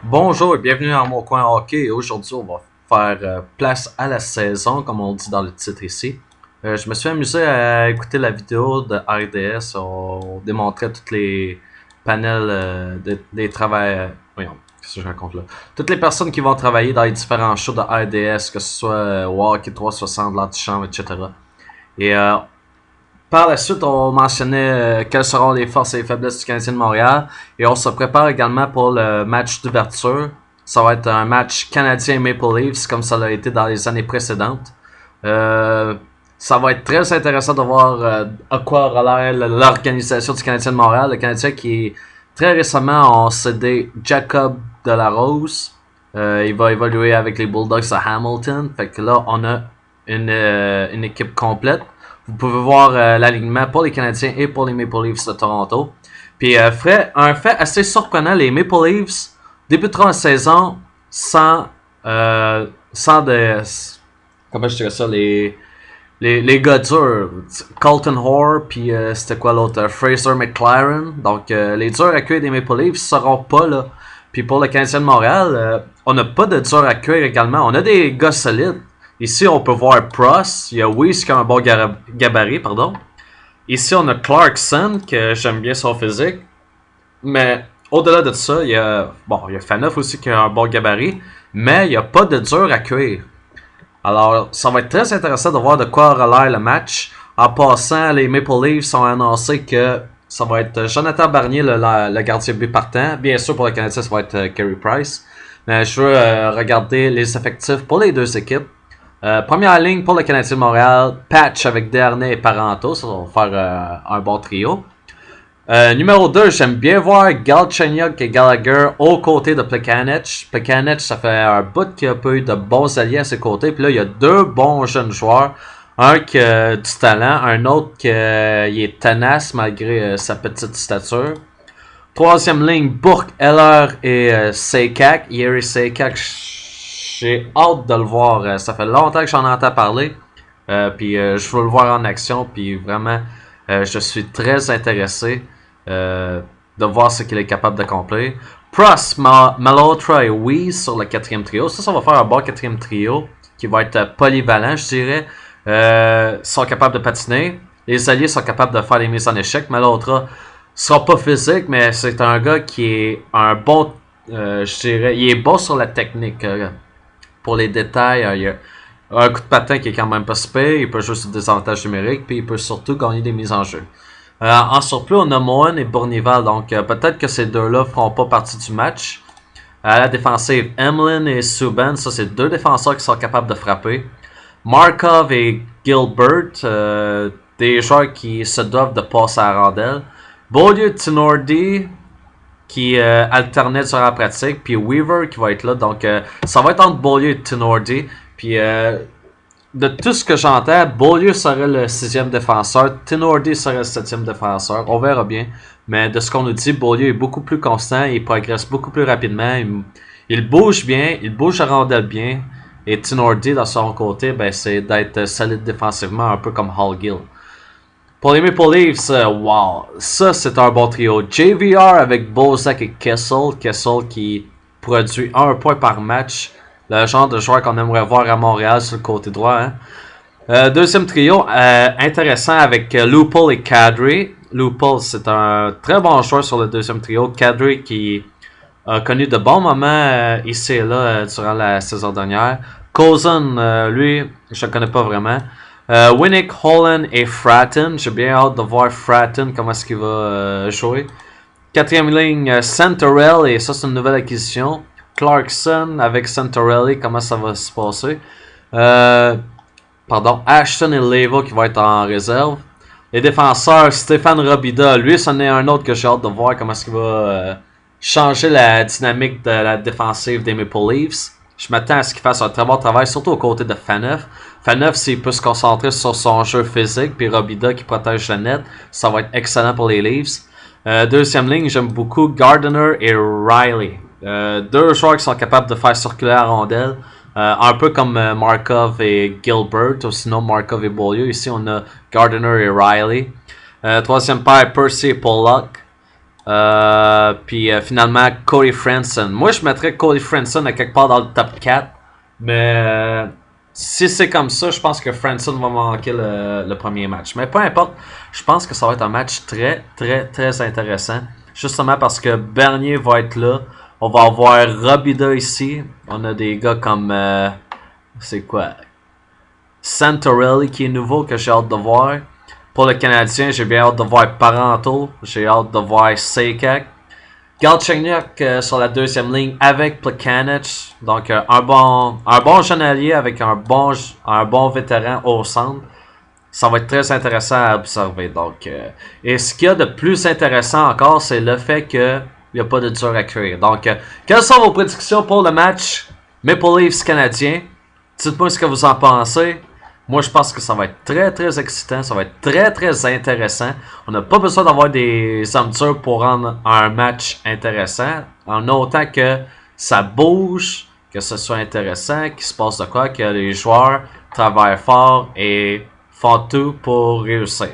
Bonjour et bienvenue dans mon coin hockey. Aujourd'hui, on va faire place à la saison, comme on dit dans le titre ici. Je me suis amusé à écouter la vidéo de RDS. On démontrait tous les panels des travailleurs. Voyons, qu'est-ce que je raconte là? Toutes les personnes qui vont travailler dans les différents shows de RDS, que ce soit Hockey 360, l'antichambre, etc. Et par la suite, on mentionnait quelles seront les forces et les faiblesses du Canadien de Montréal. Et on se prépare également pour le match d'ouverture. Ça va être un match canadien Maple Leafs, comme ça l'a été dans les années précédentes. Ça va être très intéressant de voir à quoi aura l'air l'organisation du Canadien de Montréal. Le Canadien qui, très récemment, ont cédé Jacob Delarose. Il va évoluer avec les Bulldogs de Hamilton. Fait que là, on a une équipe complète. Vous pouvez voir l'alignement pour les Canadiens et pour les Maple Leafs de Toronto. Puis un fait assez surprenant, les Maple Leafs débuteront la saison sans de comment je dirais ça, les gars durs. Colton Hoare, puis c'était quoi l'autre, Fraser McLaren. Donc les durs à cuire des Maple Leafs seront pas là. Puis pour le Canadien de Montréal, on n'a pas de durs à cuire également. On a des gars solides. Ici, on peut voir Pross. Il y a Weiss qui a un bon gabarit, pardon. Ici, on a Clarkson, que j'aime bien son physique. Mais au-delà de ça, il y a Faneuf aussi qui a un bon gabarit. Mais il n'y a pas de dur à cuire. Alors, ça va être très intéressant de voir de quoi aura l'air le match. En passant, les Maple Leafs ont annoncé que ça va être Jonathan Barnier, le gardien but partant. Bien sûr, pour le Canadien, ça va être Carey Price. Mais je veux regarder les effectifs pour les deux équipes. Première ligne pour le Canadien de Montréal, Patch avec Dernay et Parenteau, ça va faire un bon trio. Numéro 2, j'aime bien voir Galchenyuk et Gallagher aux côtés de Plekanec. Plekanec, ça fait un bout qu'il n'y a pas eu de bons alliés à ses côtés. Puis là, il y a deux bons jeunes joueurs. Un qui a du talent, un autre qui est tenace malgré sa petite stature. Troisième ligne, Bourque, Heller et Sekak. Yeri Sekak, j'ai hâte de le voir. Ça fait longtemps que j'en entends parler. Puis je veux le voir en action. Puis vraiment, je suis très intéressé de voir ce qu'il est capable d'accomplir. Pross, Malhotra et Weiss sur le quatrième trio. Ça va faire un bon quatrième trio qui va être polyvalent, je dirais. Sont capables de patiner. Les alliés sont capables de faire des mises en échec. Malhotra sera pas physique, mais c'est un gars qui est un bon, je dirais, il est bon sur la technique. Pour les détails, il y a un coup de patin qui est quand même pas super. Il peut jouer sur des avantages numériques, puis il peut surtout gagner des mises en jeu. En surplus, on a Mohan et Bournival, donc peut-être que ces deux-là feront pas partie du match. À la défensive, Emlyn et Subban, ça c'est deux défenseurs qui sont capables de frapper. Markov et Gilbert, des joueurs qui se doivent de passer à la rondelle. Beaulieu, Tinordi, qui alternait sur la pratique, puis Weaver qui va être là, donc ça va être entre Beaulieu et Tinordi, puis de tout ce que j'entends, Beaulieu serait le 6e défenseur, Tinordi serait le 7e défenseur, on verra bien, mais de ce qu'on nous dit, Beaulieu est beaucoup plus constant, il progresse beaucoup plus rapidement, il bouge bien, il bouge la rondelle bien, et Tinordi, de son côté, ben, c'est d'être solide défensivement, un peu comme Hall Gill. Pour les Maple Leafs, wow, ça c'est un bon trio. JVR avec Bozak et Kessel. Kessel qui produit 1 point par match. Le genre de joueur qu'on aimerait voir à Montréal sur le côté droit. Deuxième trio, intéressant avec Lupul et Kadri. Lupul, c'est un très bon joueur sur le deuxième trio. Kadri qui a connu de bons moments ici et là durant la saison dernière. Cousin, lui, je ne connais pas vraiment. Winnick, Holland et Fratton. J'ai bien hâte de voir Fratton, comment est-ce qu'il va jouer. Quatrième ligne, Santorelli, et ça c'est une nouvelle acquisition. Clarkson avec Santorelli, comment ça va se passer. Ashton et Leva qui va être en réserve. Les défenseurs, Stéphane Robida, lui c'en est un autre que j'ai hâte de voir comment est-ce qu'il va changer la dynamique de la défensive des Maple Leafs. Je m'attends à ce qu'il fasse un très bon travail, surtout aux côtés de Faneuf. Faneuf, s'il peut se concentrer sur son jeu physique, puis Robida qui protège le net, ça va être excellent pour les Leafs. Deuxième ligne, j'aime beaucoup Gardiner et Riley. Deux joueurs qui sont capables de faire circuler la rondelle. Un peu comme Markov et Gilbert, ou sinon Markov et Beaulieu. Ici, on a Gardiner et Riley. Troisième paire, Percy et Pollock. Puis finalement, Cody Franson. Moi, je mettrais Cody Franson à quelque part dans le top 4. Mais si c'est comme ça, je pense que Franson va manquer le premier match. Mais peu importe, je pense que ça va être un match très, très, très intéressant. Justement parce que Bernier va être là. On va avoir Robida ici. On a des gars comme... c'est quoi? Santorelli qui est nouveau, que j'ai hâte de voir. Pour le Canadien, j'ai bien hâte de voir Parenteau. J'ai hâte de voir Sakak. Galchenyuk sur la deuxième ligne avec Plekanec. Donc un bon jeune allié avec un bon vétéran au centre. Ça va être très intéressant à observer. Donc, et ce qu'il y a de plus intéressant encore, c'est le fait qu'il n'y a pas de dur à cuire. Donc, quelles sont vos prédictions pour le match Maple Leafs canadien? Dites-moi ce que vous en pensez. Moi, je pense que ça va être très, très excitant. Ça va être très, très intéressant. On n'a pas besoin d'avoir des hommes durs pour rendre un match intéressant. En autant que ça bouge, que ce soit intéressant, qu'il se passe de quoi, que les joueurs travaillent fort et font tout pour réussir.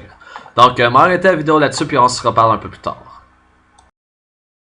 Donc, m'arrêtez la vidéo là-dessus, puis on se reparle un peu plus tard.